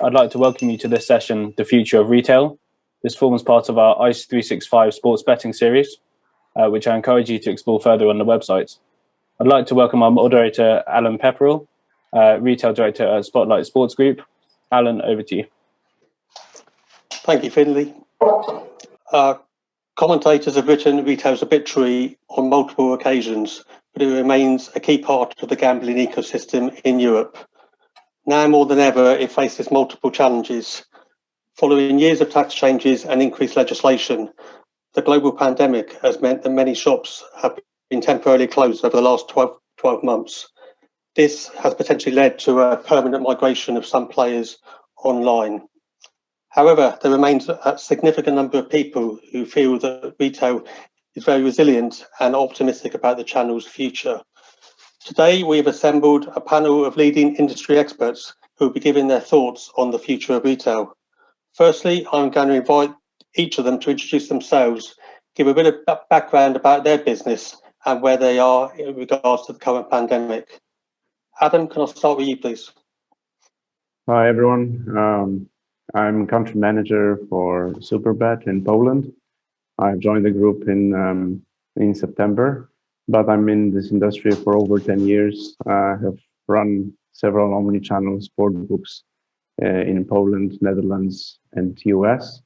I'd like to welcome you to this session, The Future of Retail. This forms part of our ICE 365 sports betting series, which I encourage you to explore further on the website. I'd like to welcome our moderator, Alan Pepperell, Retail Director at Spotlight Sports Group. Alan, over to you. Thank you, Finley. Commentators have written retail's obituary on multiple occasions, but it remains a key part of the gambling ecosystem in Europe. Now more than ever, it faces multiple challenges. Following years of tax changes and increased legislation, the global pandemic has meant that many shops have been temporarily closed over the last 12 months. This has potentially led to a permanent migration of some players online. However, there remains a significant number of people who feel that retail is very resilient and optimistic about the channel's future. Today, we have assembled a panel of leading industry experts who will be giving their thoughts on the future of retail. Firstly, I'm going to invite each of them to introduce themselves, give a bit of background about their business and where they are in regards to the current pandemic. Adam, can I start with you, please? Hi, everyone. I'm country manager for Superbet in Poland. I joined the group in September, but I'm in this industry for over 10 years. I have run several omnichannel sport books in Poland, Netherlands, and US.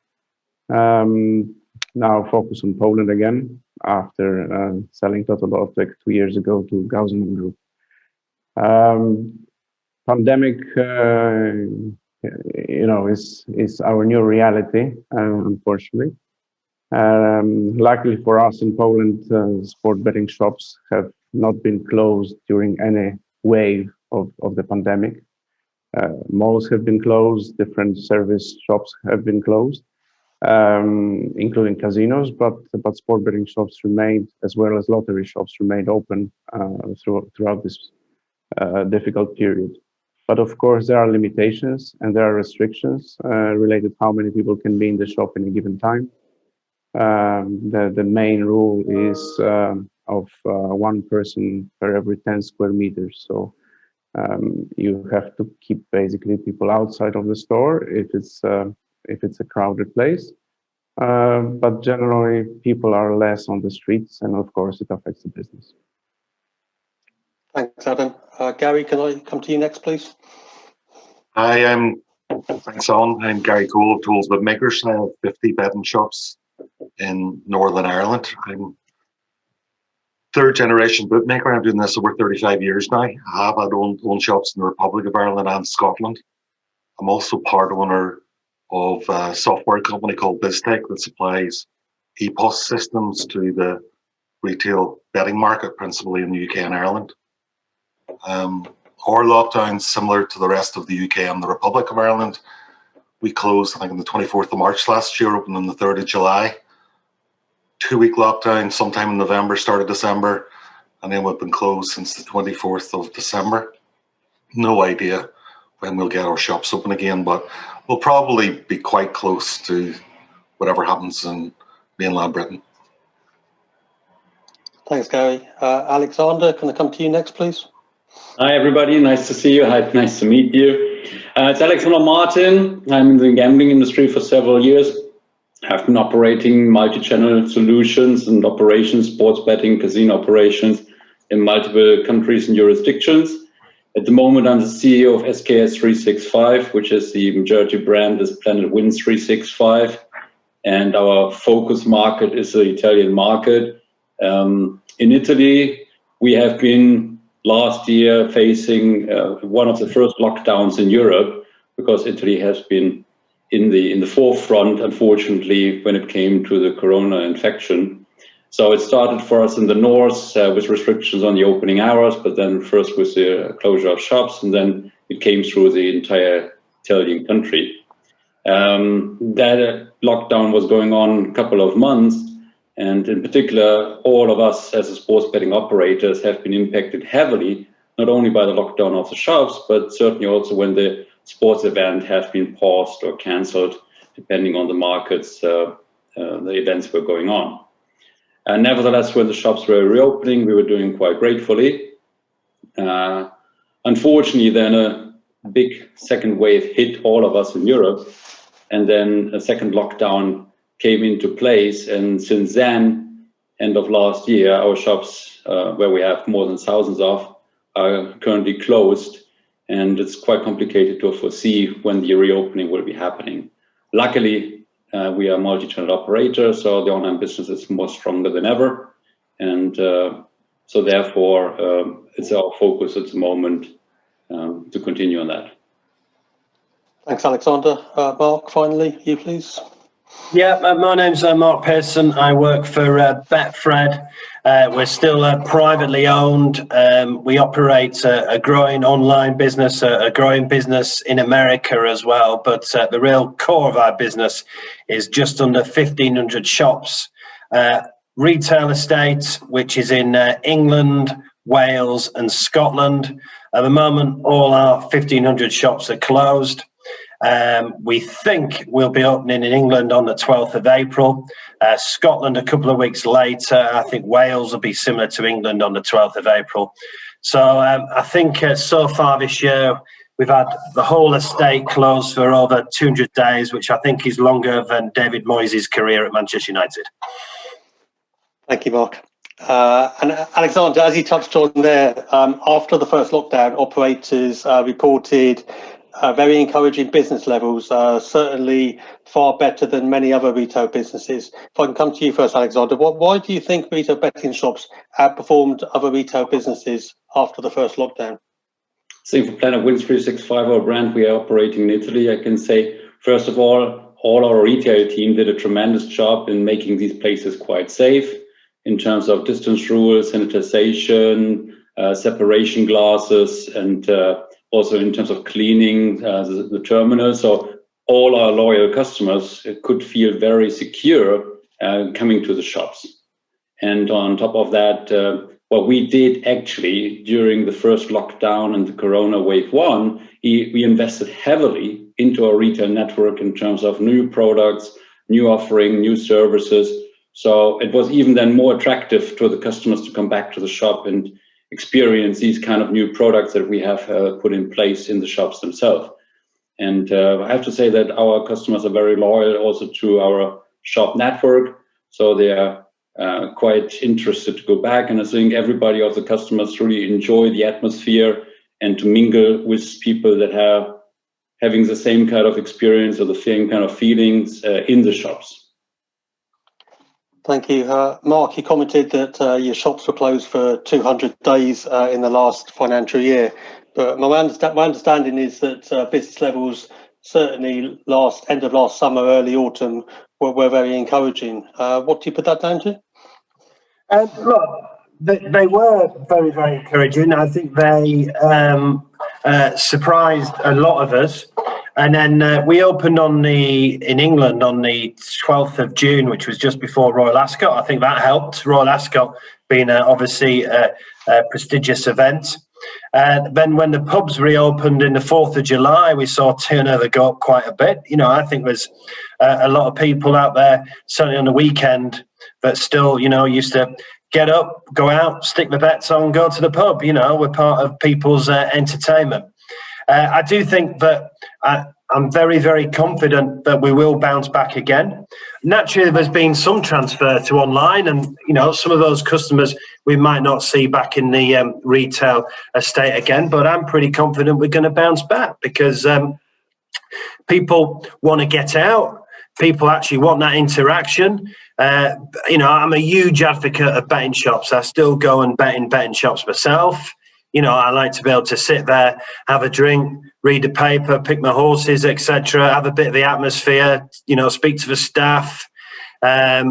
Now focus on Poland again after selling Total 2 years ago to Gauzen Group. Pandemic, is our new reality, unfortunately. Luckily for us in Poland, sport betting shops have not been closed during any wave of the pandemic. Malls have been closed, different service shops have been closed, including casinos, but sport betting shops remained, as well as lottery shops remained open throughout this difficult period. But of course, there are limitations and there are restrictions related to how many people can be in the shop in a given time. The main rule is of one person per every 10 square meters. So you have to keep basically people outside of the store if it's a crowded place. But generally, people are less on the streets, and of course, it affects the business. Thanks, Adam. Gary, can I come to you next, please? Hi, thanks, Alan. I'm Gary Toal of Toals Bookmakers. I have 50 betting shops in Northern Ireland. I'm third generation bookmaker. I'm doing this over 35 years now. I have had own shops in the Republic of Ireland and Scotland. I'm also part owner of a software company called Biztech that supplies EPOS systems to the retail betting market, principally in the UK and Ireland. Our lockdown's similar to the rest of the UK and the Republic of Ireland. We closed, I think, on the 24th of March last year, opened on the 3rd of July. 2-week lockdown sometime in November, start of December, and then we've been closed since the 24th of December. No idea when we'll get our shops open again, but we'll probably be quite close to whatever happens in mainland Britain. Thanks, Gary. Alexander, can I come to you next, please? Hi, everybody. Nice to see you. Hi, nice to meet you. It's Alexander Martin. I'm in the gambling industry for several years. I've been operating multi-channel solutions and operations, sports betting, casino operations in multiple countries and jurisdictions. At the moment, I'm the CEO of SKS 365, which is the majority brand is Planet Wins 365. And our focus market is the Italian market. In Italy, we have been last year facing one of the first lockdowns in Europe, because Italy has been in the forefront, unfortunately, when it came to the corona infection. So it started for us in the north with restrictions on the opening hours, but then first with the closure of shops, and then it came through the entire Italian country. That lockdown was going on a couple of months, and in particular, all of us as sports betting operators have been impacted heavily, not only by the lockdown of the shops, but certainly also when the sports event has been paused or cancelled, depending on the markets the events were going on. And nevertheless, when the shops were reopening, we were doing quite gratefully. Unfortunately, then big second wave hit all of us in Europe, and then a second lockdown came into place. And since then, end of last year, our shops, where we have more than thousands of, are currently closed, and it's quite complicated to foresee when the reopening will be happening. Luckily, we are a multi-channel operator, so the online business is more stronger than ever, and so therefore it's our focus at the moment to continue on that. Thanks, Alexander. Mark, finally, you please. Yeah, my name's Mark Pearson. I work for BetFred. We're still privately owned. We operate a growing online business, a growing business in America as well. But the real core of our business is just under 1,500 shops. Retail estate, which is in England, Wales and Scotland. At the moment, all our 1,500 shops are closed. We think we'll be opening in England on the 12th of April. Scotland a couple of weeks later. I think Wales will be similar to England on the 12th of April. So I think so far this year, we've had the whole estate closed for over 200 days, which I think is longer than David Moyes' career at Manchester United. Thank you, Mark. And Alexander, as you touched on there, after the first lockdown, operators reported very encouraging business levels, certainly far better than many other retail businesses. If I can come to you first, Alexander, why do you think retail betting shops outperformed other retail businesses after the first lockdown? So for Planet Wins 365, our brand, we are operating in Italy. I can say, first of all our retail team did a tremendous job in making these places quite safe in terms of distance rules, sanitization, separation glasses, and also in terms of cleaning the terminal. So all our loyal customers could feel very secure coming to the shops. And on top of that, what we did actually during the first lockdown and the Corona wave 1, we invested heavily into our retail network in terms of new products, new offering, new services. So it was even then more attractive to the customers to come back to the shop and experience these kind of new products that we have put in place in the shops themselves. And I have to say that our customers are very loyal also to our shop network. So they are quite interested to go back. And I think everybody of the customers really enjoy the atmosphere and to mingle with people that are having the same kind of experience or the same kind of feelings in the shops. Thank you. Mark, you commented that your shops were closed for 200 days in the last financial year. But my understanding is that business levels, certainly end of last summer, early autumn, were very encouraging. What do you put that down to? Look, they were very, very encouraging. I think they surprised a lot of us. And then we opened in England on the 12th of June, which was just before Royal Ascot. I think that helped. Royal Ascot being obviously a prestigious event. Then when the pubs reopened in the 4th of July, we saw turnover go up quite a bit. You know, I think there's a lot of people out there, certainly on the weekend, that still, used to get up, go out, stick the bets on, go to the pub. We're part of people's entertainment. I do think that I'm very, very confident that we will bounce back again. Naturally, there's been some transfer to online, and some of those customers we might not see back in the retail estate again. But I'm pretty confident we're going to bounce back because people want to get out. People actually want that interaction. I'm a huge advocate of betting shops. I still go and bet in betting shops myself. I like to be able to sit there, have a drink, read the paper, pick my horses, etc., have a bit of the atmosphere, speak to the staff, get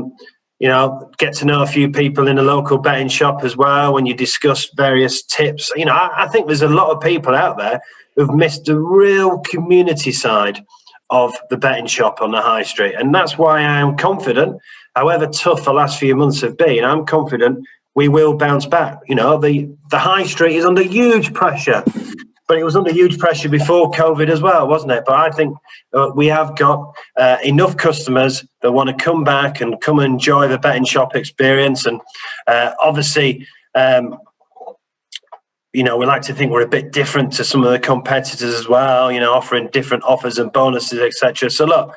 to know a few people in the local betting shop as well when you discuss various tips. I think there's a lot of people out there who've missed the real community side of the betting shop on the high street. And that's why I am confident, however tough the last few months have been, I'm confident we will bounce back. The high street is under huge pressure, but it was under huge pressure before COVID as well, wasn't it? But I think we have got enough customers that want to come back and come and enjoy the betting shop experience. And obviously, we like to think we're a bit different to some of the competitors as well, offering different offers and bonuses, etc. So look,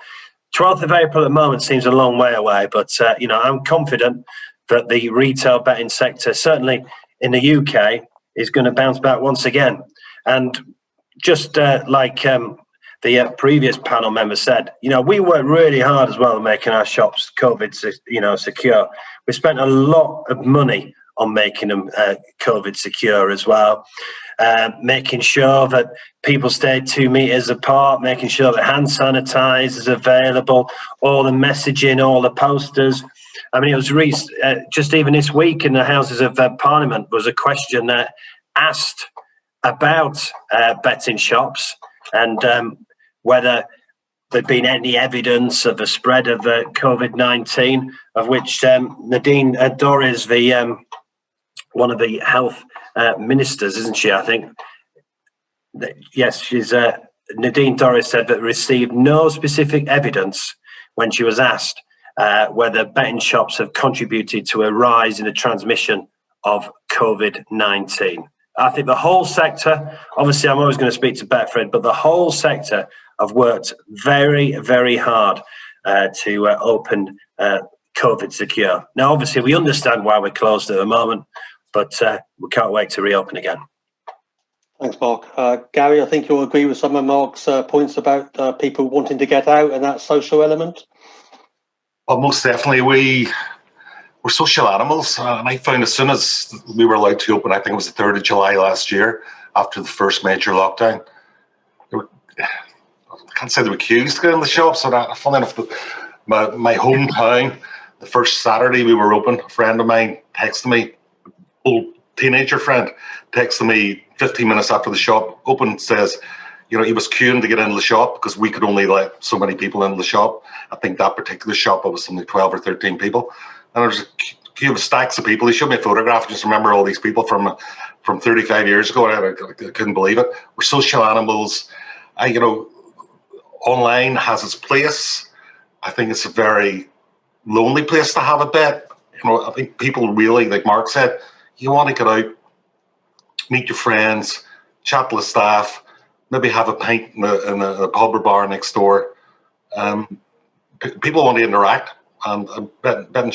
12th of April at the moment seems a long way away, but I'm confident that the retail betting sector, certainly in the UK, is going to bounce back once again. And just like the previous panel member said, we worked really hard as well making our shops COVID, secure. We spent a lot of money on making them COVID secure as well, making sure that people stayed 2 meters apart, making sure that hand sanitizer is available, all the messaging, all the posters. I mean, it was just even this week in the Houses of Parliament was a question asked about betting shops and whether there'd been any evidence of the spread of COVID-19, of which Nadine Dorries, one of the health ministers, isn't she? I think. Yes, she's. Nadine Dorries said that received no specific evidence when she was asked whether betting shops have contributed to a rise in the transmission of COVID-19. I think the whole sector, obviously I'm always going to speak to BetFred, but the whole sector have worked very, very hard to open COVID secure. Now, obviously we understand why we're closed at the moment, but we can't wait to reopen again. Thanks, Mark. Gary, I think you'll agree with some of Mark's points about people wanting to get out and that social element. Well, most definitely. We're social animals, and I found as soon as we were allowed to open, I think it was the 3rd of July last year, after the first major lockdown, I can't say there were queues to get in the shops. So that, funny enough, my hometown, the first Saturday we were open, a friend of mine texted me, old teenager friend, texted me 15 minutes after the shop opened, says, he was queuing to get into the shop because we could only let so many people into the shop. I think that particular shop, it was something 12 or 13 people. And there was a queue of stacks of people. He showed me a photograph. I just remember all these people from 35 years ago. I couldn't believe it. We're social animals. Online has its place. I think it's a very lonely place to have a bet. I think people really, like Mark said, you want to get out, meet your friends, chat to the staff, maybe have a pint in a pub or bar next door. People want to interact, and betting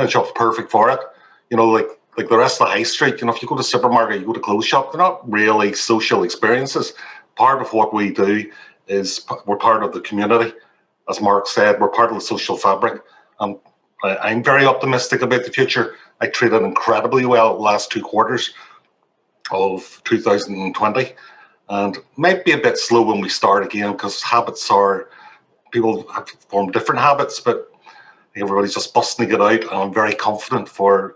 shop's perfect for it. Like the rest of the high street, if you go to the supermarket, you go to clothes shop, they're not really social experiences. Part of what we do is we're part of the community. As Mark said, we're part of the social fabric. I'm very optimistic about the future. I traded incredibly well the last 2 quarters of 2020, and might be a bit slow when we start again because people have formed different habits, but everybody's just busting to get out, and I'm very confident for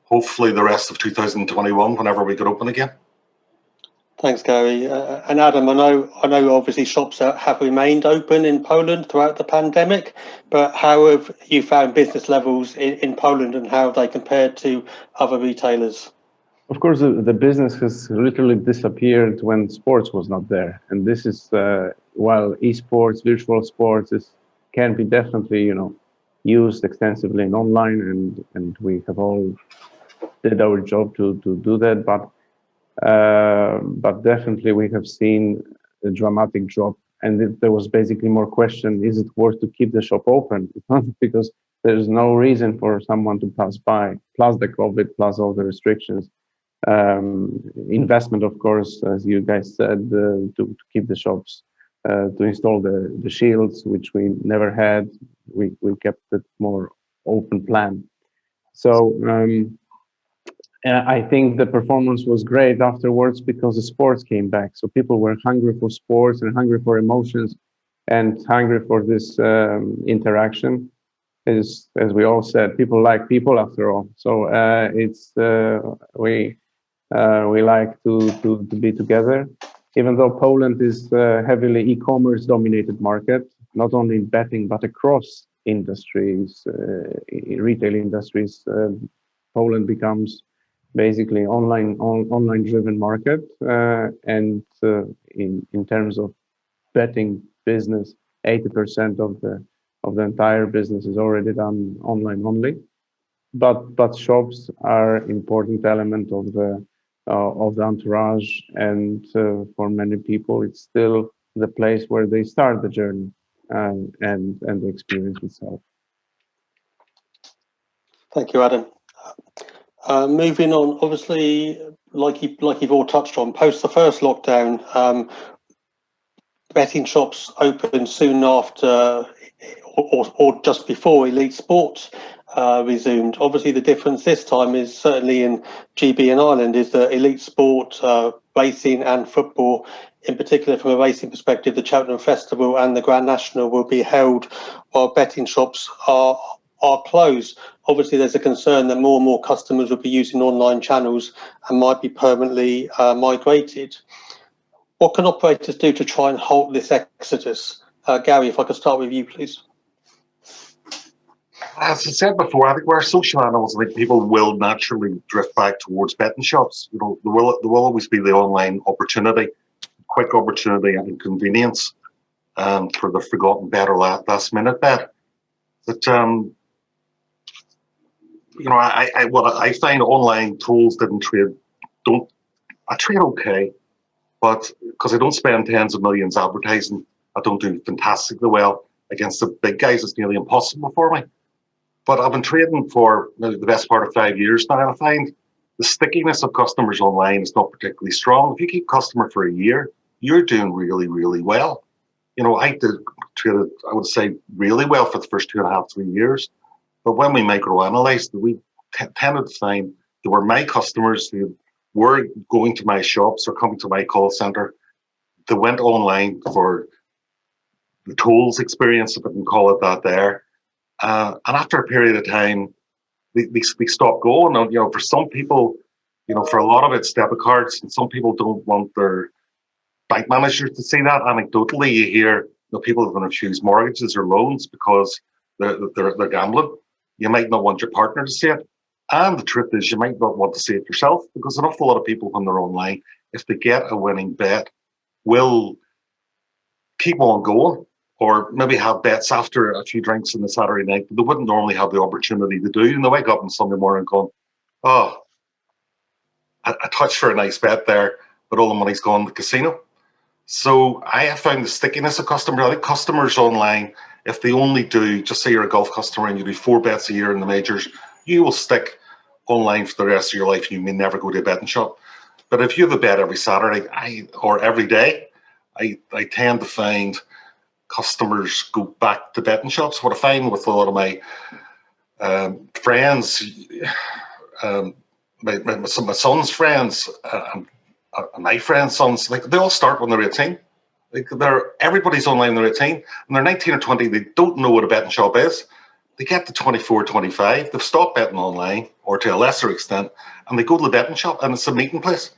hopefully the rest of 2021 whenever we get open again. Thanks, Gary. And Adam, I know obviously shops have remained open in Poland throughout the pandemic, but how have you found business levels in Poland and how they compared to other retailers? Of course, the business has literally disappeared when sports was not there. And this is, while esports, virtual sports can be definitely, used extensively in online, and we have all did our job to do that, but definitely we have seen a dramatic drop, and there was basically more question, is it worth to keep the shop open? It's not, because there's no reason for someone to pass by, plus the COVID, plus all the restrictions. Investment, of course, as you guys said, to keep the shops, to install the shields, which we never had. We kept it more open plan. So I think the performance was great afterwards because the sports came back. So people were hungry for sports and hungry for emotions and hungry for this interaction. As we all said, people like people after all. So we like to be together. Even though Poland is a heavily e-commerce dominated market, not only in betting, but across industries, retail industries, Poland becomes basically online driven market. And in terms of betting business, 80% of the entire business is already done online only. But shops are important element of of the entourage, and for many people, it's still the place where they start the journey and the experience itself. Thank you, Adam. Moving on, obviously, like you've all touched on, post the first lockdown, betting shops opened soon after or just before elite sports resumed. Obviously, the difference this time is certainly in GB and Ireland is that elite sport, racing and football, in particular from a racing perspective, the Cheltenham Festival and the Grand National will be held while betting shops are closed. Obviously, there's a concern that more and more customers will be using online channels and might be permanently migrated. What can operators do to try and halt this exodus? Gary, if I could start with you, please. As I said before, I think we're social animals. I think people will naturally drift back towards betting shops. You know, there will always be the online opportunity, quick opportunity, and convenience for the forgotten bet or last minute bet. But you know, what I find online tools I trade okay, but because I don't spend tens of millions advertising, I don't do fantastically well against the big guys. It's nearly impossible for me. But I've been trading for the best part of 5 years now, and I find the stickiness of customers online is not particularly strong. If you keep customer for a year, you're doing really, really well. You know, I traded, I would say, really well for the first 2.5, 3 years. But when we microanalyzed, we tended to find there were my customers who were going to my shops or coming to my call center. They went online for the Toals experience, if I can call it that there. And after a period of time, they stopped going. And, you know, for some people, you know, for a lot of it's debit cards, and some people don't want their bank managers to see that. Anecdotally, you hear, you know, people are going to refuse mortgages or loans because they're gambling. You might not want your partner to see it. And the truth is, you might not want to see it yourself, because an awful lot of people when they're online, if they get a winning bet, will keep on going, or maybe have bets after a few drinks on the Saturday night that they wouldn't normally have the opportunity to do. And they wake up on Sunday morning going, oh, I touched for a nice bet there, but all the money's gone to the casino. So I have found the stickiness of customers. I think customers online, if they only do, just say you're a golf customer and you do 4 bets a year in the majors, you will stick online for the rest of your life. You may never go to a betting shop. But if you have a bet every Saturday or every day, I tend to find customers go back to betting shops. What I find with a lot of my friends, my son's friends, and my friends' sons, like they all start when they're 18. Like everybody's online when they're 18, and they're 19 or 20. They don't know what a betting shop is. They get to 24, 25. They've stopped betting online, or to a lesser extent, and they go to the betting shop, and it's a meeting place.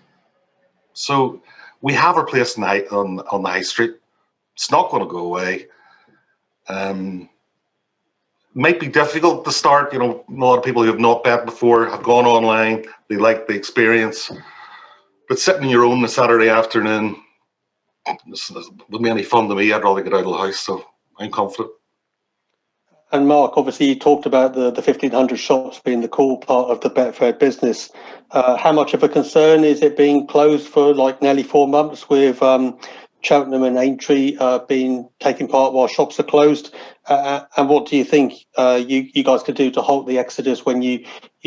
So we have our place on the high street. It's not going to go away. Might be difficult to start. You know, a lot of people who have not bet before have gone online. They like the experience. But sitting on your own on a Saturday afternoon, this wouldn't be any fun to me. I'd rather get out of the house, so I'm confident. And Mark, obviously you talked about the 1,500 shops being the core part of the BetFred business. How much of a concern is it being closed for like nearly 4 months with Cheltenham and Aintree taking part while shops are closed? And what do you think you guys could do to halt the exodus when you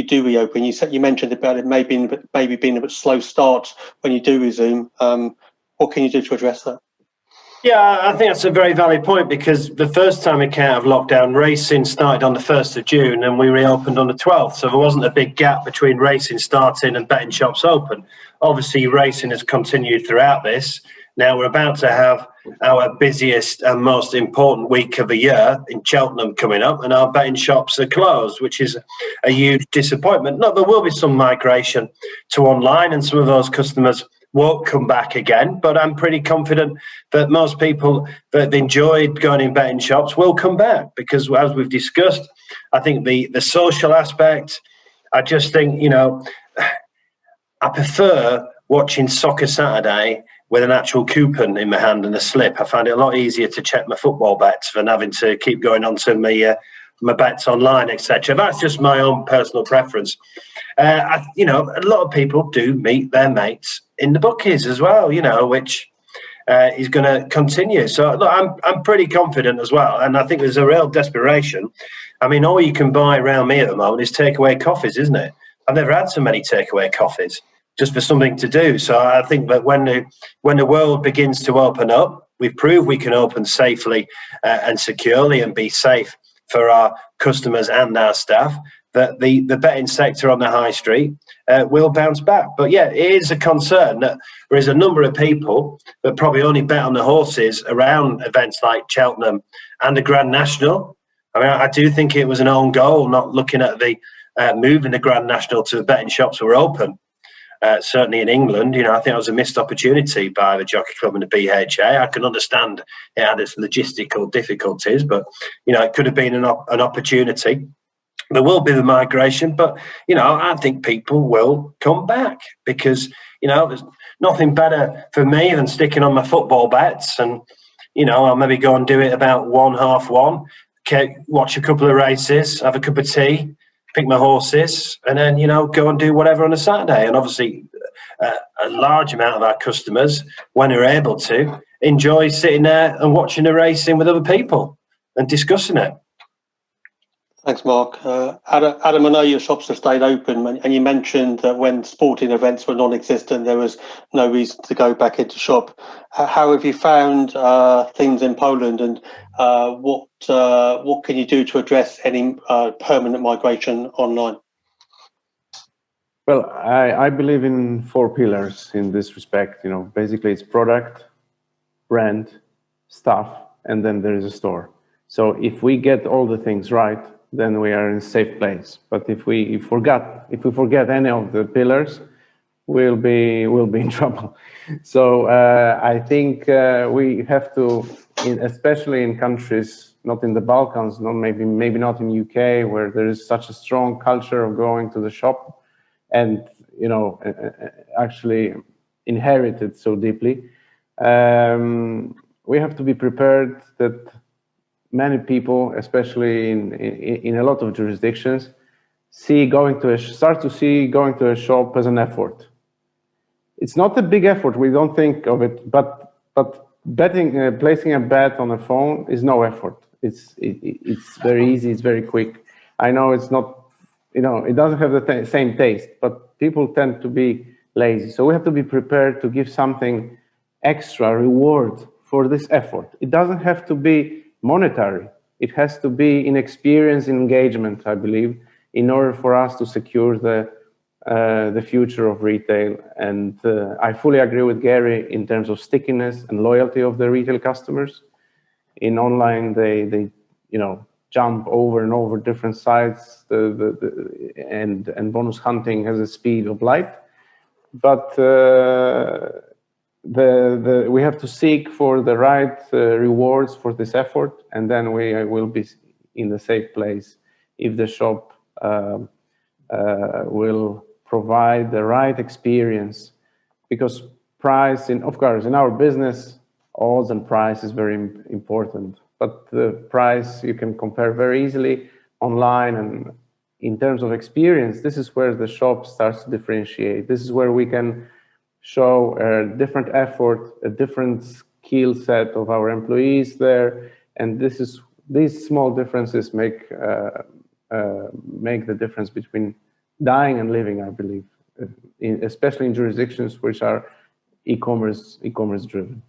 do reopen? You mentioned about it maybe being a bit slow start when you do resume. What can you do to address that? Yeah, I think that's a very valid point, because the first time we came out of lockdown, racing started on the 1st of June and we reopened on the 12th. So there wasn't a big gap between racing starting and betting shops open. Obviously, racing has continued throughout this. Now we're about to have our busiest and most important week of the year in Cheltenham coming up, and our betting shops are closed, which is a huge disappointment. No, there will be some migration to online, and some of those customers won't come back again, but I'm pretty confident that most people that enjoyed going in betting shops will come back, because as we've discussed, I think the social aspect, I just think, you know, I prefer watching Soccer Saturday with an actual coupon in my hand and a slip. I find it a lot easier to check my football bets than having to keep going on to my bets online, etc. That's just my own personal preference. a lot of people do meet their mates in the bookies as well, which is going to continue. So look, I'm pretty confident as well, and I think there's a real desperation. I mean, all you can buy around me at the moment is takeaway coffees, isn't it? I've never had so many takeaway coffees just for something to do. So I think that when the world begins to open up, we've proved we can open safely and securely and be safe for our customers and our staff, that the betting sector on the high street will bounce back. But yeah, it is a concern that there is a number of people that probably only bet on the horses around events like Cheltenham and the Grand National. I mean, I do think it was an own goal, not looking at the moving the Grand National to the betting shops were open. Certainly in England, I think it was a missed opportunity by the Jockey Club and the BHA. I can understand it had its logistical difficulties, but, it could have been an opportunity. There will be the migration, but, I think people will come back because, there's nothing better for me than sticking on my football bets and, I'll maybe go and do it about 1:30, watch a couple of races, have a cup of tea, pick my horses, and then, go and do whatever on a Saturday. And obviously, a large amount of our customers, when they're able to, enjoy sitting there and watching the racing with other people and discussing it. Thanks, Mark. Adam, I know your shops have stayed open, and you mentioned that when sporting events were non-existent, there was no reason to go back into shop. How have you found things in Poland, and what can you do to address any permanent migration online? Well, I believe in 4 pillars in this respect. Basically it's product, brand, staff, and then there is a store. So if we get all the things right, then we are in a safe place. But if we forget any of the pillars, we'll be in trouble. So I think we have to, especially in countries not in the Balkans, maybe not in UK, where there is such a strong culture of going to the shop, and actually inherited so deeply. We have to be prepared that many people, especially in a lot of jurisdictions, start to see going to a shop as an effort. It's not a big effort. We don't think of it, but betting, placing a bet on a phone is no effort. It's very easy. It's very quick. I know it's not. It doesn't have the same taste, but people tend to be lazy. So we have to be prepared to give something extra reward for this effort. It doesn't have to be monetary. It has to be in experience, in engagement, I believe, in order for us to secure the future of retail. And I fully agree with Gary in terms of stickiness and loyalty of the retail customers. In online, they jump over and over different sites, and bonus hunting has a speed of light. But we have to seek for the right rewards for this effort, and then we will be in a safe place if the shop will provide the right experience. Because price, of course, in our business, odds and price is very important. But the price you can compare very easily online, and in terms of experience, this is where the shop starts to differentiate. This is where we can show a different effort, a different skill set of our employees there, and these small differences make the difference between dying and living, I believe, especially in jurisdictions which are e-commerce driven.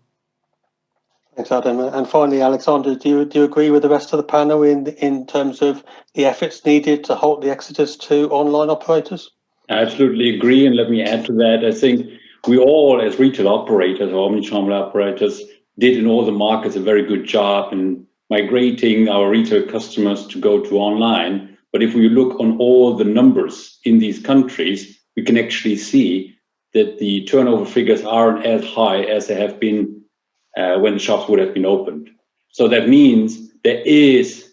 Thanks, Adam. And finally, Alexander, do you agree with the rest of the panel in terms of the efforts needed to halt the exodus to online operators? I absolutely agree, and let me add to that. I think we all, as retail operators or omnichannel operators, did in all the markets a very good job in migrating our retail customers to go to online. But if we look on all the numbers in these countries, we can actually see that the turnover figures aren't as high as they have been when the shops would have been opened. So that means there is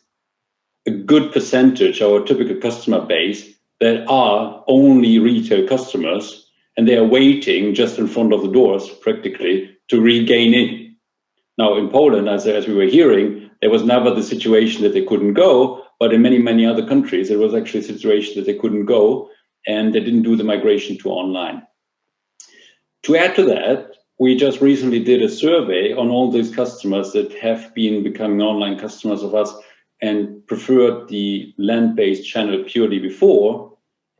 a good percentage of our typical customer base that are only retail customers, and they are waiting just in front of the doors practically to regain in. Now in Poland, as we were hearing, there was never the situation that they couldn't go, but in many other countries, there was actually a situation that they couldn't go. and they didn't do the migration to online. To add to that, we just recently did a survey on all these customers that have been becoming online customers of us and preferred the land-based channel purely before.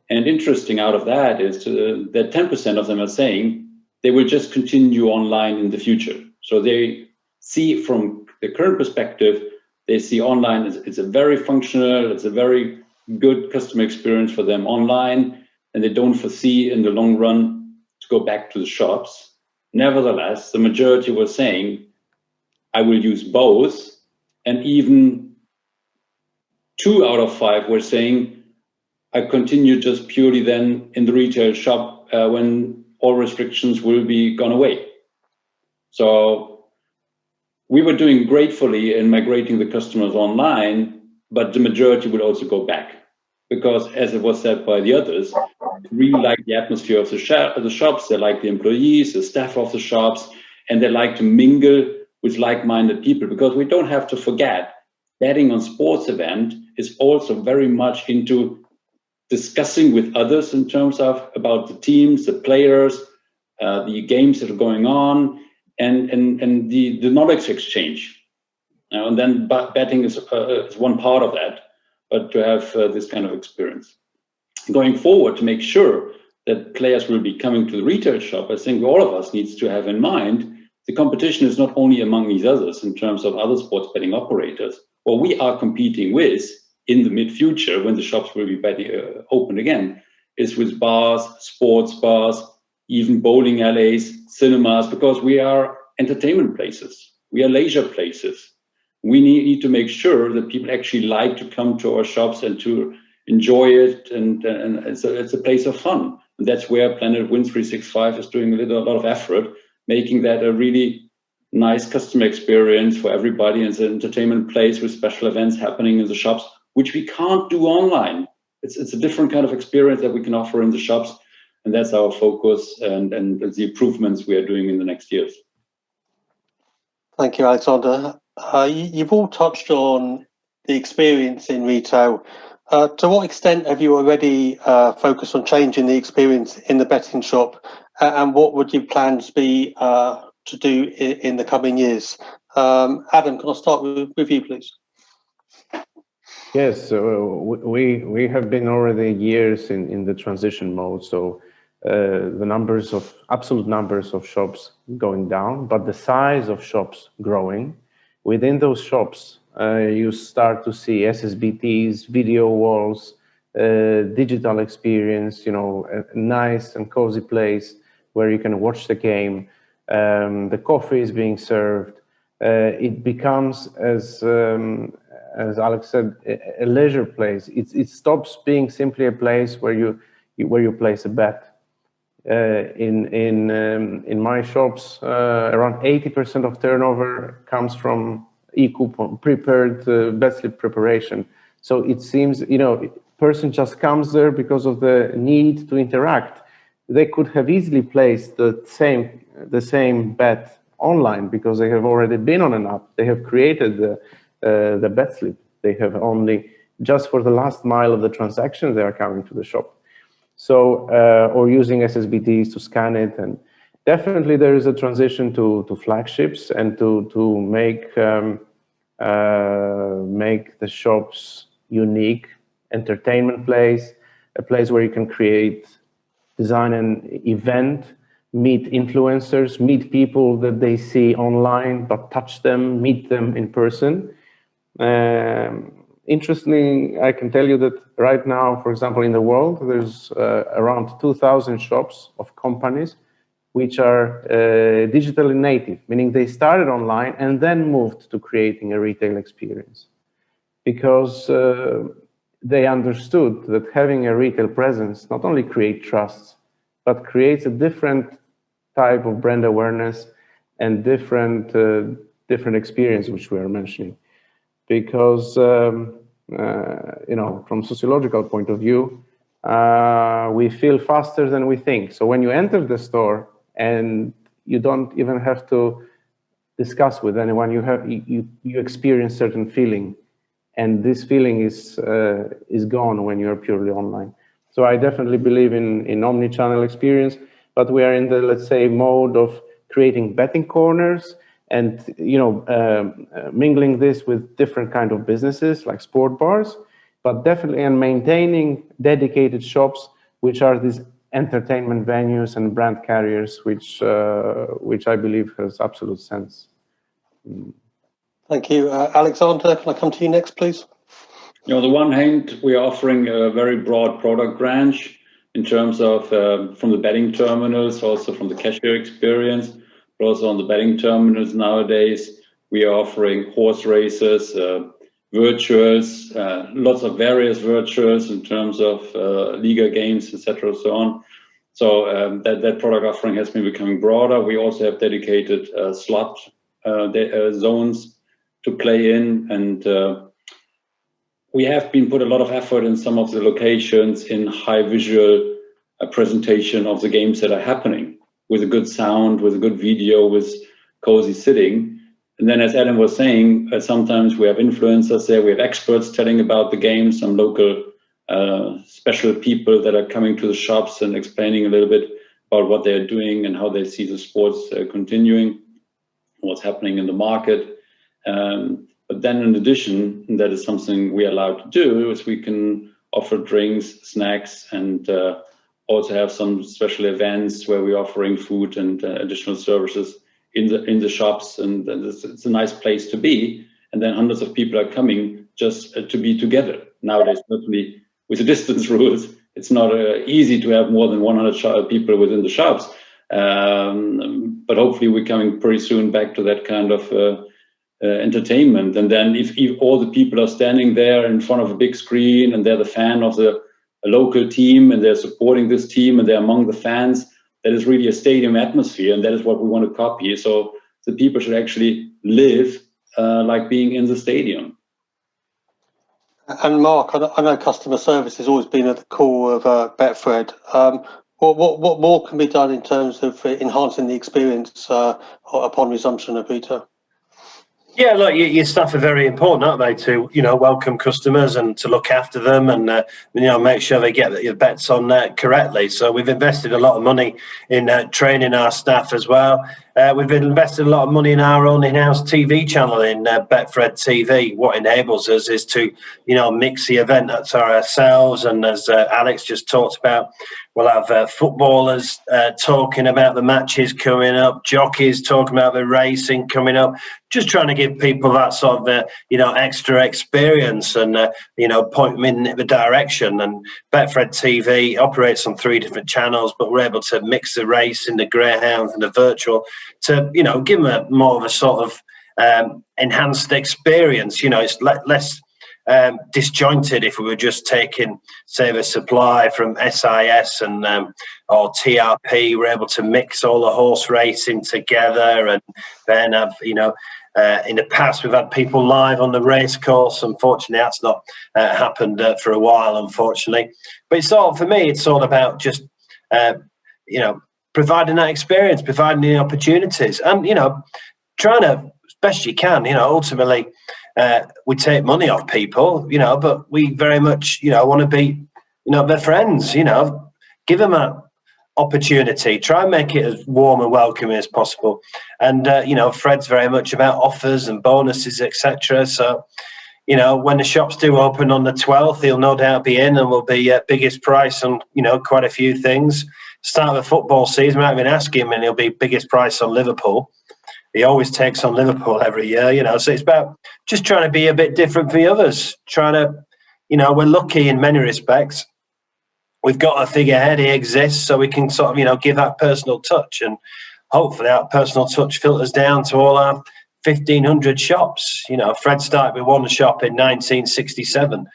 And interesting out of that is that 10% of them are saying they will just continue online in the future. So they see from the current perspective, they see online as it's a very functional, it's a very good customer experience for them online, and they don't foresee in the long run to go back to the shops. Nevertheless, the majority was saying, I will use both, and even 2 out of 5 were saying, I continue just purely then in the retail shop when all restrictions will be gone away. So we were doing gratefully in migrating the customers online, but the majority will also go back because, as it was said by the others, they really like the atmosphere of the shops, they like the employees, the staff of the shops, and they like to mingle with like-minded people, because we don't have to forget, betting on sports event is also very much into discussing with others in terms of about the teams, the players, the games that are going on, and the knowledge exchange. And then betting is one part of that, but to have this kind of experience. Going forward, to make sure that players will be coming to the retail shop, I think all of us needs to have in mind the competition is not only among these others in terms of other sports betting operators. What we are competing with in the mid-future, when the shops will be open again, is with bars, sports bars, even bowling alleys, cinemas, because we are entertainment places, we are leisure places. We need to make sure that people actually like to come to our shops and to enjoy it, and it's a place of fun. And that's where Planet Win 365 is doing a lot of effort, making that a really nice customer experience for everybody. It's an entertainment place with special events happening in the shops, which we can't do online. It's a different kind of experience that we can offer in the shops, and that's our focus and the improvements we are doing in the next years. Thank you, Alexander. You've all touched on the experience in retail. To what extent have you already focused on changing the experience in the betting shop, and what would your plans be to do in the coming years? Adam, can I start with you, please? Yes, we have been already years in the transition mode. So the absolute numbers of shops going down, but the size of shops growing. Within those shops, you start to see SSBTs, video walls, digital experience, a nice and cozy place where you can watch the game. The coffee is being served. It becomes, as Alex said, a leisure place. It stops being simply a place where you place a bet. In my shops, around 80% of turnover comes from e-coupon, prepared bet slip preparation. So it seems, person just comes there because of the need to interact. They could have easily placed the same bet online because they have already been on an app. They have created the bet slip. They have only, just for the last mile of the transaction, they are coming to the shop. So, or using SSBTs to scan it. And definitely there is a transition to flagships and to make the shops unique, entertainment place, a place where you can design an event, meet influencers, meet people that they see online, but touch them, meet them in person. Interestingly, I can tell you that right now, for example, in the world, there's around 2,000 shops of companies which are digitally native, meaning they started online and then moved to creating a retail experience because they understood that having a retail presence not only creates trust, but creates a different type of brand awareness and different experience, which we are mentioning. Because, from sociological point of view, we feel faster than we think. So when you enter the store and you don't even have to discuss with anyone, you experience certain feeling, and this feeling is gone when you're purely online. So I definitely believe in omni-channel experience, but we are in the, let's say, mode of creating betting corners and mingling this with different kind of businesses like sport bars, but definitely and maintaining dedicated shops, which are these entertainment venues and brand carriers, which I believe has absolute sense. Thank you. Alexander, can I come to you next, please? On the one hand, we are offering a very broad product range in terms of from the betting terminals, also from the cashier experience, but also on the betting terminals nowadays, we are offering horse races, virtuals, lots of various virtuals in terms of Liga games, etc., so on. So that product offering has been becoming broader. We also have dedicated slot zones to play in, and we have been put a lot of effort in some of the locations in high visual presentation of the games that are happening, with a good sound, with a good video, with cozy sitting. And then, as Adam was saying, sometimes we have influencers there, we have experts telling about the game, some local special people that are coming to the shops and explaining a little bit about what they're doing and how they see the sports continuing, what's happening in the market. But then in addition, and that is something we are allowed to do, is we can offer drinks, snacks, and also have some special events where we're offering food and additional services in the shops, and it's a nice place to be. And then hundreds of people are coming just to be together. Nowadays, certainly with the distance rules, it's not easy to have more than 100 people within the shops. But hopefully we're coming pretty soon back to that kind of entertainment. And then if all the people are standing there in front of a big screen and they're the fan of a local team and they're supporting this team and they're among the fans, that is really a stadium atmosphere, and that is what we want to copy. So the people should actually live like being in the stadium. And Mark, I know customer service has always been at the core of BetFred. What more can be done in terms of enhancing the experience upon resumption of retail? Yeah, look, your staff are very important, aren't they, to welcome customers and to look after them and make sure they get your bets on correctly. So we've invested a lot of money in training our staff as well. We've invested a lot of money in our own in-house TV channel in BetFred TV. What enables us is to mix the event ourselves, and as Alex just talked about, we'll have footballers talking about the matches coming up, jockeys talking about the racing coming up, just trying to give people that sort of extra experience and point them in the direction. And BetFred TV operates on 3 different channels, but we're able to mix the race in the greyhounds and the virtual to give them more of a sort of enhanced experience. It's less disjointed if we were just taking, say, the supply from SIS and or TRP. We're able to mix all the horse racing together, and then have in the past we've had people live on the race course. Unfortunately, that's not happened for a while, unfortunately. But for me, it's all about just providing that experience, providing the opportunities, and trying to, as best you can. Ultimately, we take money off people, but we very much, want to be, their friends. Give them an opportunity. Try and make it as warm and welcoming as possible. And Fred's very much about offers and bonuses, etc. So, when the shops do open on the 12th, he'll no doubt be in, and will be biggest price on quite a few things. Start of the football season, we might even ask him, and he'll be biggest price on Liverpool. He always takes on Liverpool every year, so it's about just trying to be a bit different for the others. Trying to, we're lucky in many respects. We've got a figurehead, he exists, so we can sort of, give that personal touch, and hopefully that personal touch filters down to all our 1,500 shops. Fred started with one shop in 1967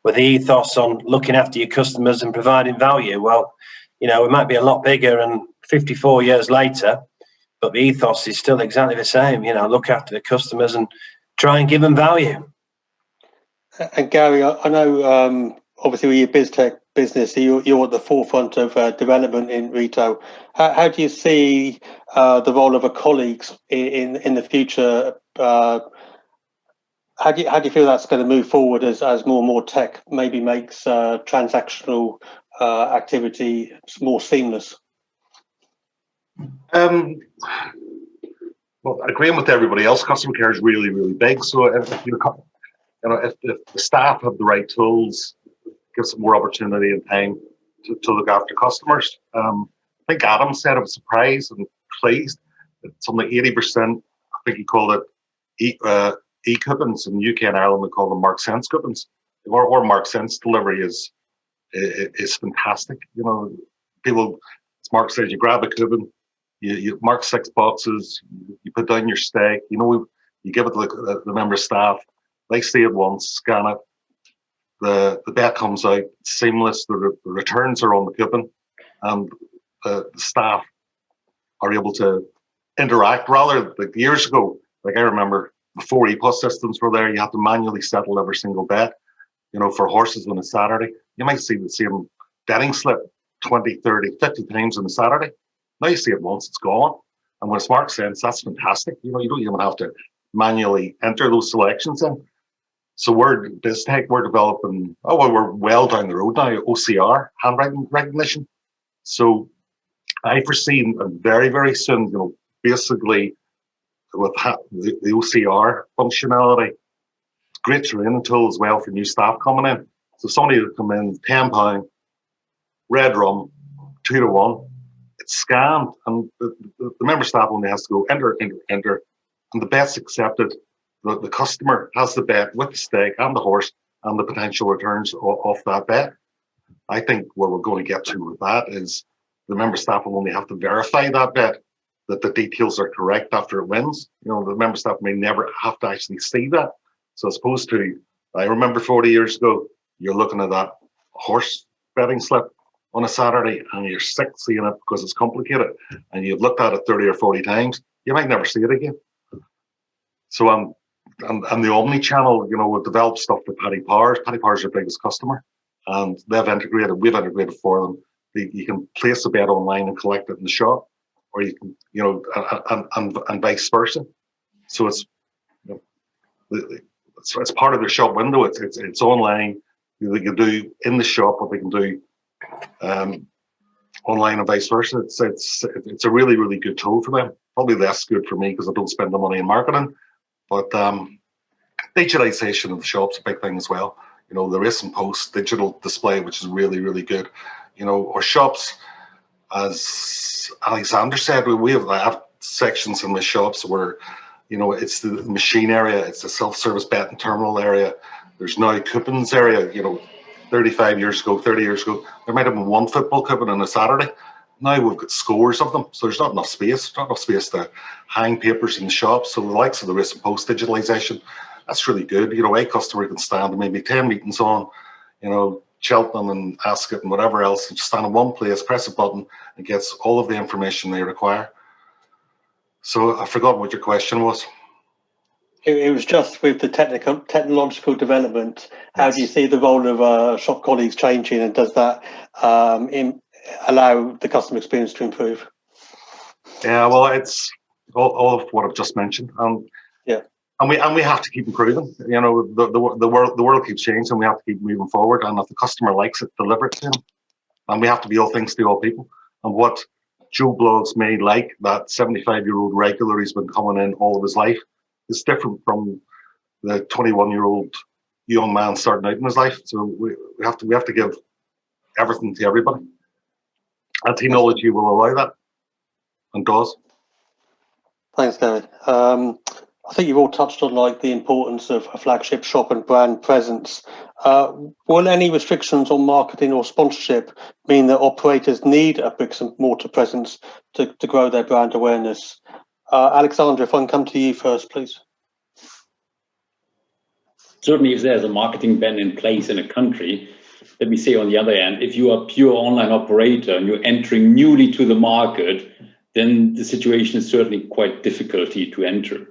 with the ethos on looking after your customers and providing value. Well, we might be a lot bigger and 54 years later, but the ethos is still exactly the same. Look after the customers and try and give them value. And Gary, I know obviously with your Biztech business, you're at the forefront of development in retail. How do you see the role of a colleague in the future? How do you feel that's going to move forward as more and more tech maybe makes transactional activity more seamless? Well, agreeing with everybody else, customer care is really, really big. So if the staff have the right tools, gives them more opportunity and time to look after customers. I think Adam said, I was surprised and pleased that something like 80%, I think he called it e-coupons. In the UK and Ireland, we call them Mark Sense coupons. Or Mark Sense delivery is fantastic. You know, people, as Mark says, you grab a coupon, you mark 6 boxes, you put down your stake, you know, you give it to the member staff, they see it once, scan it, the bet comes out, it's seamless, the returns are on the coupon, and the staff are able to interact rather like years ago. Like I remember before EPOS systems were there, you had to manually settle every single bet. You know, for horses on a Saturday, you might see the same betting slip 20, 30, 50 times on a Saturday. Now you see it once, it's gone. And when it's Mark Sense, that's fantastic. You know, you don't even have to manually enter those selections in. So we're Biztech, we're developing, we're well down the road now, OCR, handwriting recognition. So I foresee very, very soon, you know, basically with the OCR functionality, great training tool as well for new staff coming in. So somebody will come in, £10, red rum, 2 to 1. It's scanned, and the member staff only has to go enter, and the bet's accepted. The customer has the bet with the stake and the horse and the potential returns off that bet. I think where we're going to get to with that is the member staff will only have to verify that bet, that the details are correct after it wins. You know, the member staff may never have to actually see that. So as opposed to, I remember 40 years ago, you're looking at that horse betting slip on a Saturday and you're sick seeing it because it's complicated and you've looked at it 30 or 40 times, you might never see it again. So and the omnichannel, you know, we've developed stuff for Paddy Powers. Paddy Powers is our biggest customer, and we've integrated for them. You can place a bet online and collect it in the shop, or you can, you know, and vice versa. So it's, you know, it's part of the shop window. It's online. They can do in the shop what they can do online and vice versa. It's a really, really good tool for them. Probably less good for me because I don't spend the money in marketing. But digitalization of the shop's a big thing as well. You know, there is some post digital display, which is really, really good. You know, our shops, as Alexander said, we have sections in the shops where, you know, it's the machine area, it's the self-service betting terminal area. There's now coupons area. You know, 30 years ago, there might have been one football coupon on a Saturday. Now we've got scores of them, so there's not enough space. There's not enough space to hang papers in the shop. So the likes of the risk and post digitalization, that's really good. You know, a customer can stand maybe 10 meetings on, you know, Cheltenham and Ascot and whatever else, and just stand in one place, press a button, and gets all of the information they require. So I forgot what your question was. It was just with the technological development. How do you see the role of shop colleagues changing, and does that allow the customer experience to improve? Yeah, well, it's all of what I've just mentioned. And we have to keep improving. You know, the world keeps changing, and we have to keep moving forward. And if the customer likes it, deliver it to them. And we have to be all things to all people. And what Joe Blogs may like, that 75-year-old regular who's been coming in all of his life, is different from the 21-year-old young man starting out in his life. So we have to give everything to everybody. And technology will allow that, and does. Thanks, Gary. I think you've all touched on like the importance of a flagship shop and brand presence. Will any restrictions on marketing or sponsorship mean that operators need a bricks and mortar presence to grow their brand awareness? Alexandra, if I can come to you first, please. Certainly, if there's a marketing ban in place in a country, let me say on the other hand, if you are a pure online operator and you're entering newly to the market, then the situation is certainly quite difficult to enter.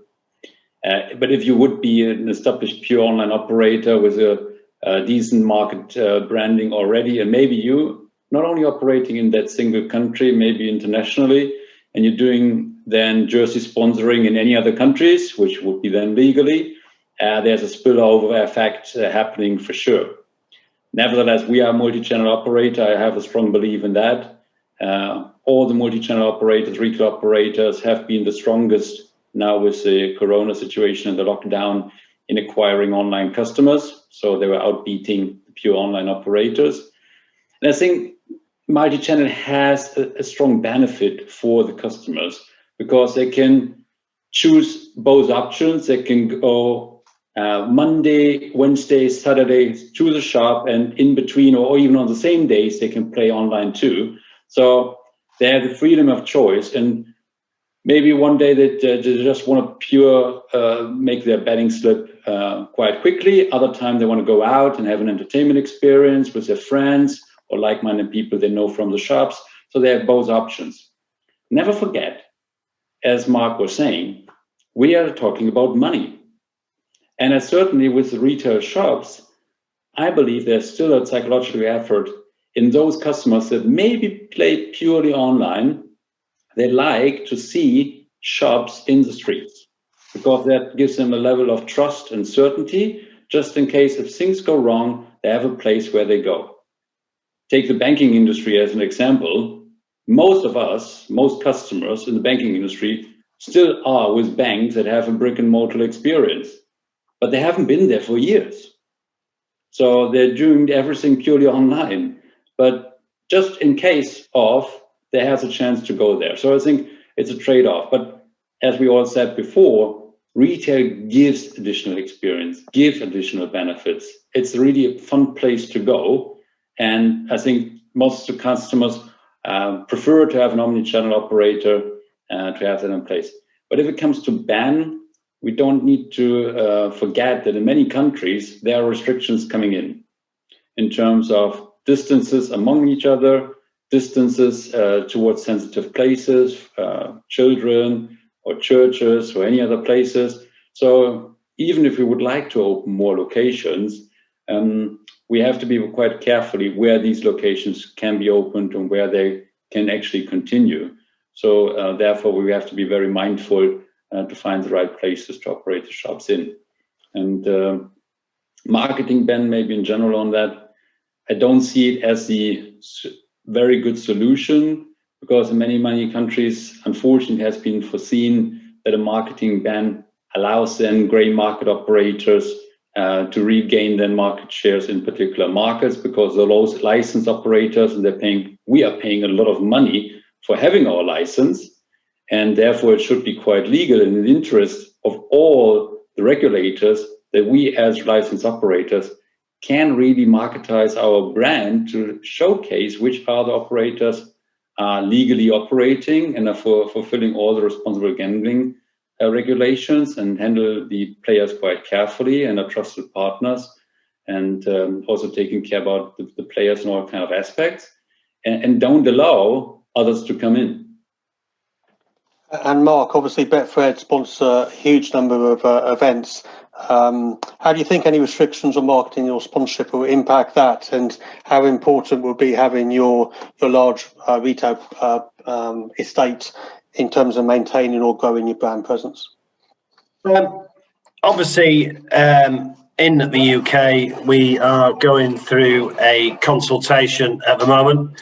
But if you would be an established pure online operator with a decent market branding already, and maybe you not only operating in that single country, maybe internationally, and you're doing then jersey sponsoring in any other countries, which would be then legally, there's a spillover effect happening for sure. Nevertheless, we are a multi-channel operator. I have a strong belief in that. All the multi-channel operators, retail operators, have been the strongest now with the Corona situation and the lockdown in acquiring online customers. So they were outbeating the pure online operators. And I think multi-channel has a strong benefit for the customers because they can choose both options. They can go Monday, Wednesday, Saturday to the shop, and in between or even on the same days, they can play online too. So they have the freedom of choice. And maybe one day that they just want to make their betting slip quite quickly. Other time they want to go out and have an entertainment experience with their friends or like-minded people they know from the shops. So they have both options. Never forget, as Mark was saying, we are talking about money. And certainly with the retail shops, I believe there's still a psychological effort in those customers that maybe play purely online. They like to see shops in the streets because that gives them a level of trust and certainty, just in case if things go wrong, they have a place where they go. Take the banking industry as an example. Most of us, most customers in the banking industry still are with banks that have a brick and mortar experience, but they haven't been there for years. So they're doing everything purely online, but just in case of, they have a chance to go there. So I think it's a trade-off. But as we all said before, retail gives additional experience, gives additional benefits. It's really a fun place to go. And I think most of the customers prefer to have an omnichannel operator to have that in place. But if it comes to ban, we don't need to forget that in many countries, there are restrictions coming in terms of distances among each other, distances towards sensitive places, children or churches or any other places. So even if we would like to open more locations, we have to be quite carefully where these locations can be opened and where they can actually continue. So therefore, we have to be very mindful to find the right places to operate the shops in. And marketing ban, maybe in general on that, I don't see it as the very good solution because in many countries, unfortunately, it has been foreseen that a marketing ban allows then gray market operators to regain their market shares in particular markets because the licensed operators, and we are paying a lot of money for having our license, and therefore it should be quite legal in the interest of all the regulators that we as licensed operators can really marketize our brand to showcase which other operators are legally operating and are fulfilling all the responsible gambling regulations and handle the players quite carefully and are trusted partners, and also taking care about the players in all kind of aspects, and don't allow others to come in. And Mark, obviously BetFred sponsor a huge number of events. How do you think any restrictions on marketing or sponsorship will impact that, and how important will be having your large retail estate in terms of maintaining or growing your brand presence? Obviously, in the UK, we are going through a consultation at the moment.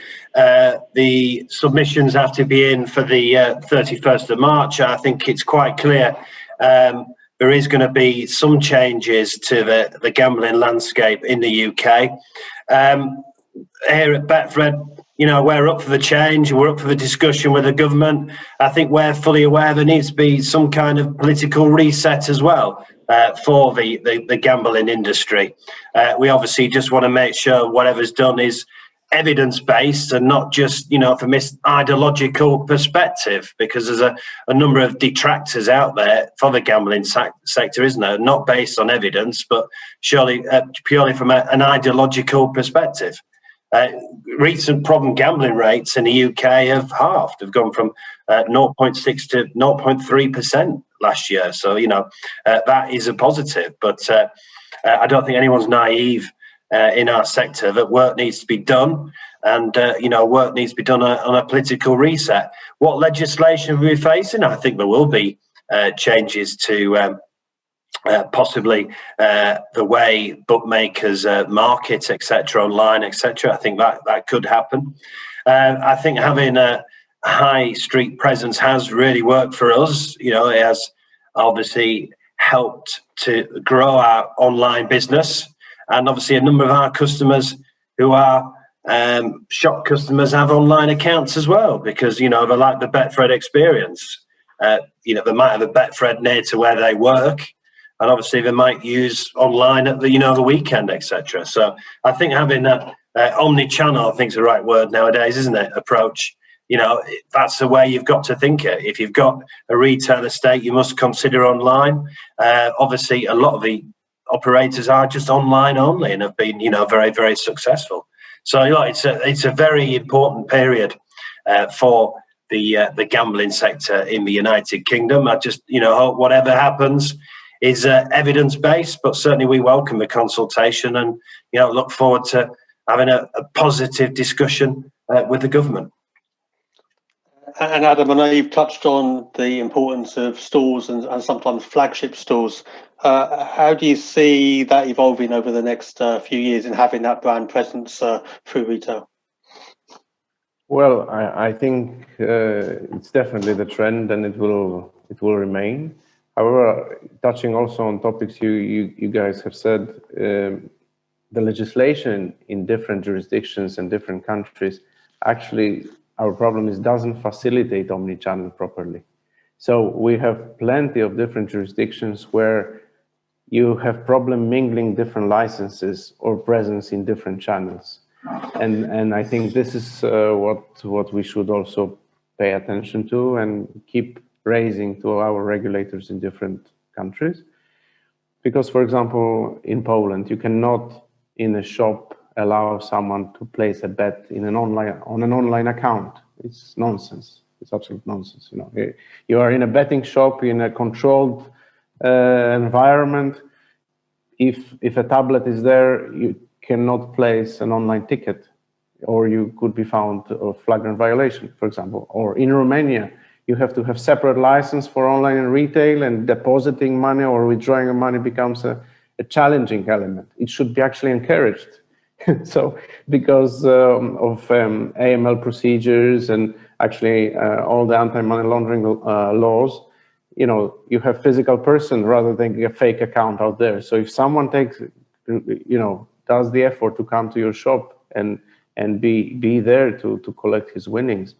The submissions have to be in for the 31st of March. I think it's quite clear there is going to be some changes to the gambling landscape in the UK. Here at BetFred, we're up for the change. We're up for the discussion with the government. I think we're fully aware there needs to be some kind of political reset as well for the gambling industry. We obviously just want to make sure whatever's done is evidence-based and not just, from this ideological perspective, because there's a number of detractors out there for the gambling sector, isn't there? Not based on evidence, but surely purely from an ideological perspective. Recent problem gambling rates in the UK have halved. They've gone from 0.6 to 0.3% last year. So, that is a positive. But I don't think anyone's naive in our sector that work needs to be done, and work needs to be done on a political reset. What legislation are we facing? I think there will be changes to possibly the way bookmakers market, etc., online, etc. I think that could happen. I think having a high street presence has really worked for us. You know, it has obviously helped to grow our online business, and obviously a number of our customers who are shop customers have online accounts as well, because, you know, they like the BetFred experience. You know, they might have a BetFred near to where they work, and obviously they might use online at the, you know, the weekend, etc. So I think having that omnichannel, I think is the right word nowadays, isn't it? Approach. You know, that's the way you've got to think it. If you've got a retail estate, you must consider online. Obviously, a lot of the operators are just online only and have been, you know, very, very successful. So, you know, it's a very important period for the gambling sector in the United Kingdom. I just, you know, hope whatever happens is evidence-based, but certainly we welcome the consultation and, you know, look forward to having a positive discussion with the government. And Adam, I know you've touched on the importance of stores and sometimes flagship stores. How do you see that evolving over the next few years in having that brand presence through retail? Well, I think it's definitely the trend, and it will remain. However, touching also on topics you guys have said, the legislation in different jurisdictions and different countries, actually, our problem is doesn't facilitate omnichannel properly. So we have plenty of different jurisdictions where you have problem mingling different licenses or presence in different channels. And I think this is what we should also pay attention to and keep raising to our regulators in different countries. Because, for example, in Poland, you cannot in a shop allow someone to place a bet on an online account. It's nonsense. It's absolute nonsense. You know, you are in a betting shop in a controlled environment. If a tablet is there, you cannot place an online ticket, or you could be found of flagrant violation, for example. Or in Romania, you have to have separate license for online and retail, and depositing money or withdrawing money becomes a challenging element. It should be actually encouraged. So because of AML procedures and actually all the anti-money laundering laws, you know, you have physical person rather than a fake account out there. So if someone takes, you know, does the effort to come to your shop and be there to collect his winnings,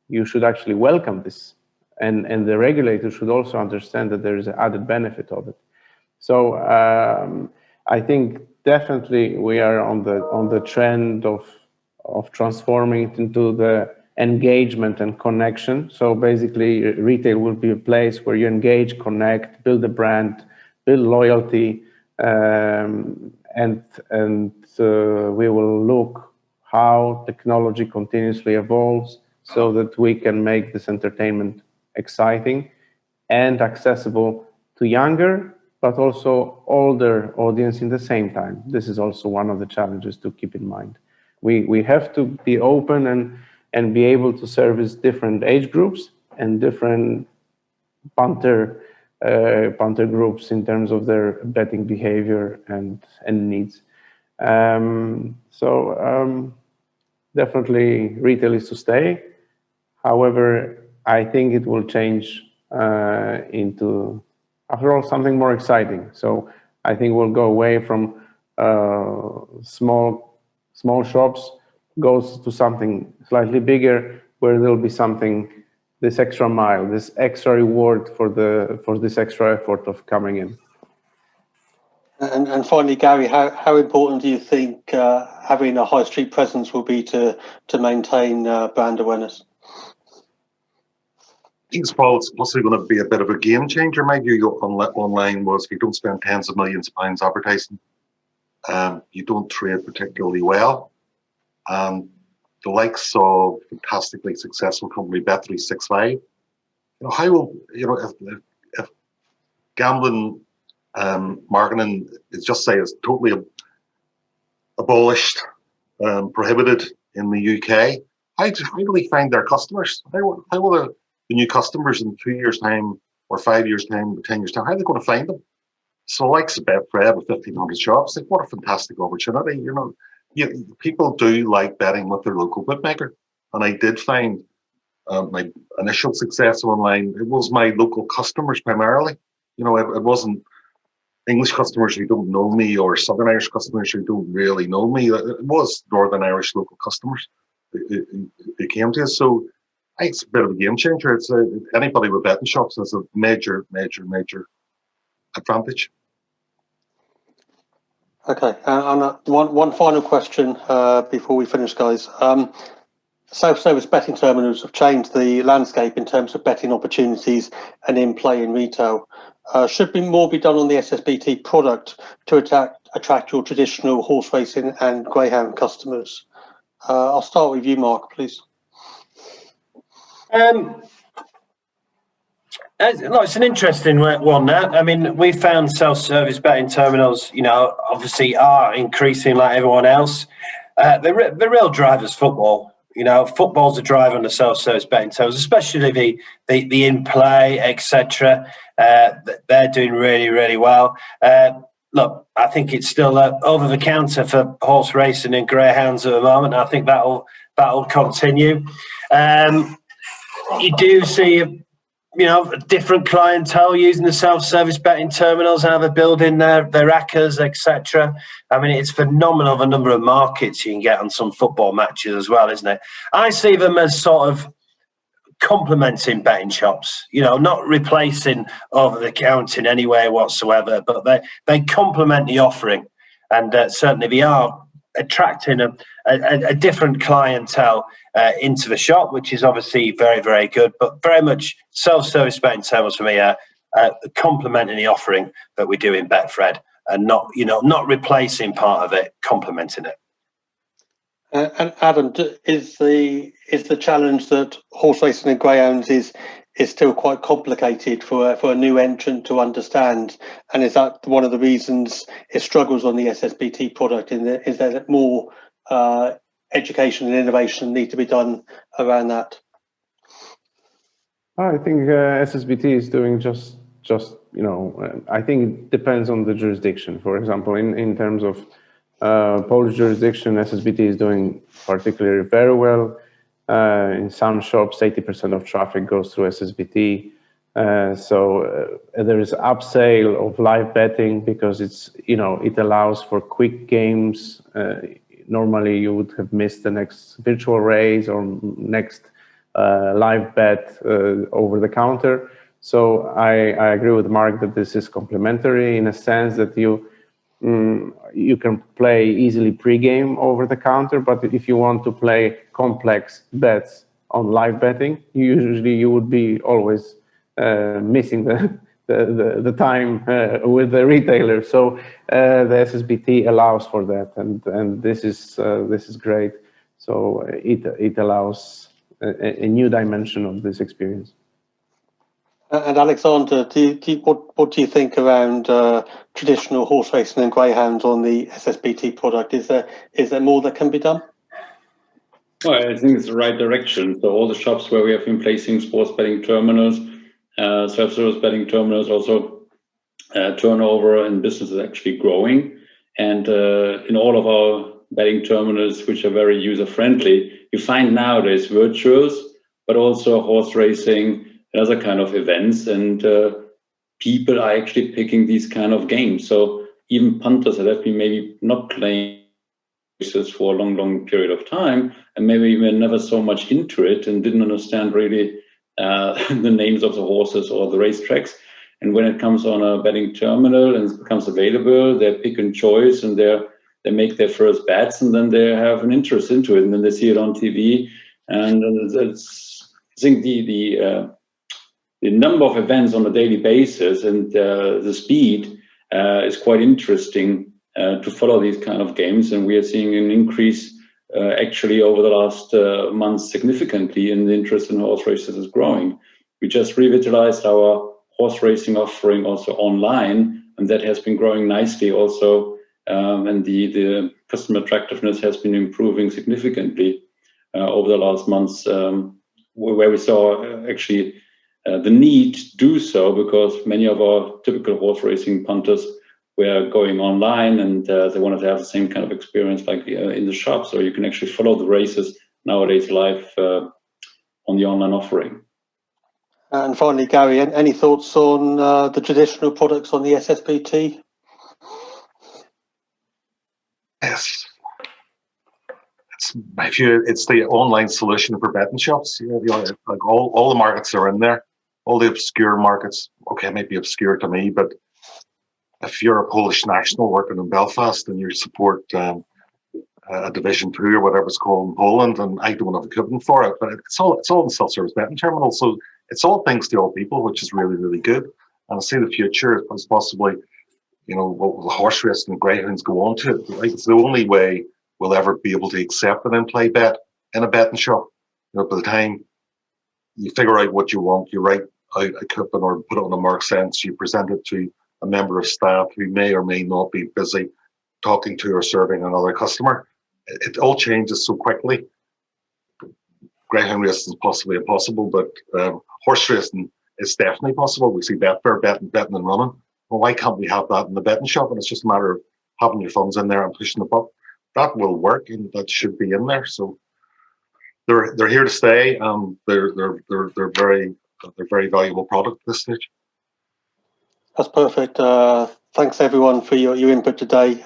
you should actually welcome this. And the regulator should also understand that there is an added benefit of it. So I think definitely we are on the trend of transforming it into the engagement and connection. So basically, retail will be a place where you engage, connect, build a brand, build loyalty, and we will look how technology continuously evolves so that we can make this entertainment exciting and accessible to younger but also older audience in the same time. This is also one of the challenges to keep in mind. We have to be open and be able to service different age groups and different punter groups in terms of their betting behavior and needs. Definitely retail is to stay. However, I think it will change into, after all, something more exciting. So I think we'll go away from small shops, goes to something slightly bigger, where there'll be something, this extra mile, this extra reward for this extra effort of coming in. And finally, Gary, how important do you think having a high street presence will be to maintain brand awareness? I think it's possibly going to be a bit of a game changer. My view online was if you don't spend tens of millions of pounds advertising, you don't trade particularly well. The likes of fantastically successful company Bet365, how will, if gambling marketing is just say is totally abolished, prohibited in the UK, how do they find their customers? How will the new customers in 2 years' time, or 5 years' time, or 10 years' time, how are they going to find them? So like BetFred with 1,500 shops, like what a fantastic opportunity. People do like betting with their local bookmaker. And I did find my initial success online, it was my local customers primarily. It wasn't English customers who don't know me or Southern Irish customers who don't really know me. It was Northern Irish local customers who came to us. So I think it's a bit of a game changer. It's anybody with betting shops has a major advantage. Okay, and one final question before we finish, guys. Self-service betting terminals have changed the landscape in terms of betting opportunities and in-play in retail. Should more be done on the SSBT product to attract your traditional horse racing and greyhound customers? I'll start with you, Mark, please. It's an interesting one. That I mean, we found self-service betting terminals, obviously are increasing like everyone else. The real drive is football. Football's a drive on the self-service betting terminals, especially the in-play, etc. They're doing really, really well. Look, I think it's still over the counter for horse racing and greyhounds at the moment. I think that'll continue. You do see a different clientele using the self-service betting terminals, how they're building their rackers, etc. I mean, it's phenomenal the number of markets you can get on some football matches as well, isn't it? I see them as sort of complementing betting shops, not replacing over-the-counter in any way whatsoever, but they complement the offering, and certainly they are attracting a different clientele into the shop, which is obviously very, very good, but very much self-service betting terminals for me are complementing the offering that we do in BetFred, and not replacing part of it, complementing it. And Adam, is the challenge that horse racing and greyhounds is still quite complicated for a new entrant to understand, and is that one of the reasons it struggles on the SSBT product? Is there more education and innovation need to be done around that? I think SSBT is doing just I think it depends on the jurisdiction. For example, in terms of Polish jurisdiction, SSBT is doing particularly very well. In some shops, 80% of traffic goes through SSBT. So there is upsale of live betting because it allows for quick games. Normally, you would have missed the next virtual race or next live bet over the counter. So I agree with Mark that this is complementary in a sense that you can play easily pre-game over the counter, but if you want to play complex bets on live betting, you would be always missing the time with the retailer. So the SSBT allows for that, and this is great. So it allows a new dimension of this experience. And Alexander, what do you think around traditional horse racing and greyhounds on the SSBT product? Is there more that can be done? Well, I think it's the right direction. So all the shops where we have been placing sports betting terminals, self-service betting terminals, also turnover and business is actually growing. And in all of our betting terminals, which are very user-friendly, you find nowadays virtuals, but also horse racing, other kind of events, and people are actually picking these kind of games. So even punters that have been maybe not playing races for a long period of time, and maybe were never so much into it and didn't understand really the names of the horses or the racetracks. And when it comes on a betting terminal and it becomes available, they pick and choice, and they make their first bets, and then they have an interest into it, and then they see it on TV. And I think the number of events on a daily basis and the speed is quite interesting to follow these kind of games. And we are seeing an increase actually over the last months significantly, and the interest in horse races is growing. We just revitalized our horse racing offering also online, and that has been growing nicely also. And the customer attractiveness has been improving significantly over the last months, where we saw actually the need to do so, because many of our typical horse racing punters were going online, and they wanted to have the same kind of experience like in the shop, so you can actually follow the races nowadays live on the online offering. And finally, Gary, any thoughts on the traditional products on the SSBT? Yes. It's the online solution for betting shops. Like all the markets are in there, all the obscure markets. Okay, it might be obscure to me, but if you're a Polish national working in Belfast and you support a Division 2 or whatever it's called in Poland, and I don't have a coupon for it, but it's all in self-service betting terminals. So it's all thanks to all people, which is really, really good. And I see the future as possibly, what the horse racing and greyhounds go on to it. Like, it's the only way we'll ever be able to accept an in-play bet in a betting shop. By the time you figure out what you want, you write out a coupon or put it on a mark sense, you present it to a member of staff who may or may not be busy talking to or serving another customer. It all changes so quickly. Greyhound racing is possibly impossible, but horse racing is definitely possible. We see BetFred betting and running. Well, why can't we have that in the betting shop? And it's just a matter of having your funds in there and pushing them up. That will work, and that should be in there. So they're here to stay. They're very valuable product at this stage. That's perfect. Thanks everyone for your input today.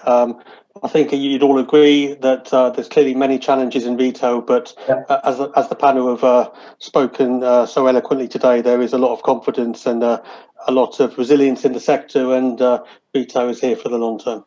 I think you'd all agree that there's clearly many challenges in retail, but as the panel have spoken so eloquently today, there is a lot of confidence and a lot of resilience in the sector, and retail is here for the long term.